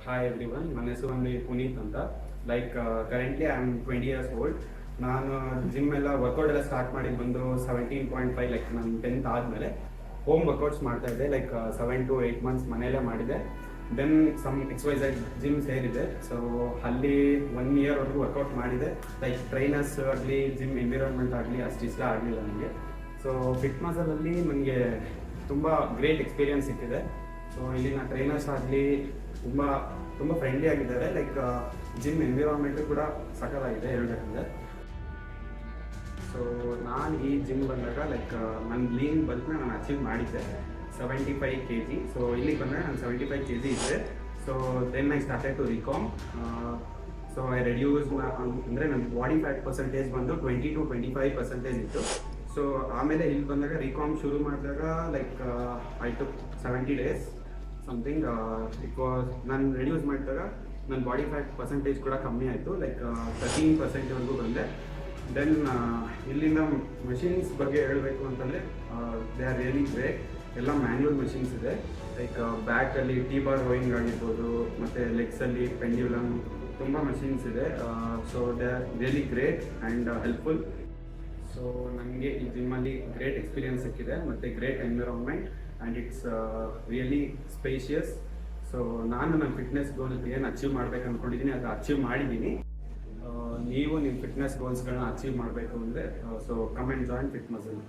Hi everyone, ನನ್ನ ಹೆಸರು ಒಂದು ಪುನೀತ್ ಅಂತ. Currently I am 20 years old. ನಾನು ಜಿಮ್ ಎಲ್ಲ ವರ್ಕೌಟ್ ಎಲ್ಲ ಸ್ಟಾರ್ಟ್ ಮಾಡಿದ್ದು ಬಂದು 17.5. ನಾನು 10th ಆದಮೇಲೆ ಹೋಮ್ ವರ್ಕೌಟ್ಸ್ ಮಾಡ್ತಾ ಇದ್ದೆ. 7 to 8 months ಮನೆಯಲ್ಲೇ ಮಾಡಿದೆ. ದೆನ್ ಸಮ್ XYZ ಜಿಮ್ ಸೇರಿದೆ. ಸೊ ಅಲ್ಲಿ 1 yearವರೆಗೂ ವರ್ಕೌಟ್ ಮಾಡಿದೆ. ಟ್ರೈನರ್ಸ್ ಆಗಲಿ, ಜಿಮ್ ಎನ್ವಿರಾನ್ಮೆಂಟ್ ಆಗಲಿ ಅಷ್ಟು ಇಷ್ಟ ಆಗಲಿಲ್ಲ ನನಗೆ. ಸೊ ಫಿಟ್ ಮಸಲಲ್ಲಿ ನನಗೆ ತುಂಬ ಗ್ರೇಟ್ ಎಕ್ಸ್ಪೀರಿಯನ್ಸ್ ಸಿಕ್ಕಿದೆ. ಸೊ ಇಲ್ಲಿನ ಟ್ರೈನರ್ಸ್ ಆಗಲಿ ತುಂಬ ಫ್ರೆಂಡ್ಲಿ ಆಗಿದ್ದಾರೆ. ಜಿಮ್ ಎನ್ವಿರಾನ್ಮೆಂಟು ಕೂಡ ಸಕಲಾಗಿದೆ ಹೇಳಬೇಕಂದ್ರೆ. ಸೊ ನಾನು ಈ ಜಿಮ್ ಬಂದಾಗ ನನ್ನ ಲೀನ್ ಬಲ್ಕ್ನ ನಾನು ಅಚೀವ್ ಮಾಡಿದ್ದೆ 75 kg. ಸೊ ಇಲ್ಲಿಗೆ ಬಂದಾಗ ನಾನು 75 kg ಇದ್ದೆ. So then I started to recomp. So I reduce ಅಂದರೆ ನನ್ನ ಬಾಡಿ ಫ್ಯಾಟ್ ಪರ್ಸೆಂಟೇಜ್ ಬಂದು 20 to 25% ಇತ್ತು. ಸೊ ಆಮೇಲೆ ಇಲ್ಲಿ ಬಂದಾಗ ರಿಕಾಮ್ ಶುರು ಮಾಡಿದಾಗ ಐ ಟುಕ್ 70 days ಸಮಥಿಂಗ್. ನಾನು ರೆಡ್ಯೂಸ್ ಮಾಡಿದಾಗ ನನ್ನ ಬಾಡಿ ಫ್ಯಾಟ್ ಪರ್ಸೆಂಟೇಜ್ ಕೂಡ ಕಮ್ಮಿ ಆಯಿತು. 13%ವರೆಗೂ ಬಂದೆ. ದೆನ್ ಇಲ್ಲಿಂದ ಮಷಿನ್ಸ್ ಬಗ್ಗೆ ಹೇಳಬೇಕು ಅಂತಂದರೆ ದೇ ಆರ್ ರಿಯಲಿ ಗ್ರೇಟ್. ಎಲ್ಲ ಮ್ಯಾನ್ಯುವಲ್ ಮಷಿನ್ಸ್ ಇದೆ. ಬ್ಯಾಕಲ್ಲಿ T-bar ರೋಯಿಂಗ್ ಆಗಿರ್ಬೋದು, ಮತ್ತು ಲೆಗ್ಸಲ್ಲಿ ಪೆಂಡ್ಯುಲಮ್, ತುಂಬ ಮಷಿನ್ಸ್ ಇದೆ. So they are really great and helpful. So ನನಗೆ ಈ ಜಿಮ್ಮಲ್ಲಿ ಗ್ರೇಟ್ ಎಕ್ಸ್ಪೀರಿಯನ್ಸ್ ಸಿಕ್ಕಿದೆ ಮತ್ತು great environment and it's really spacious. So ನಾನು ನನ್ನ ಫಿಟ್ನೆಸ್ ಗೋಲ್ ಏನು ಅಚೀವ್ ಮಾಡ್ಬೇಕು ಅಂದ್ಕೊಂಡಿದ್ದೀನಿ ಅದು ಅಚೀವ್ ಮಾಡಿದ್ದೀನಿ. ನೀವು ನಿಮ್ಮ ಫಿಟ್ನೆಸ್ ಗೋಲ್ಸ್ಗಳನ್ನ ಅಚೀವ್ ಮಾಡಬೇಕು ಅಂದರೆ so come and join fit muscle.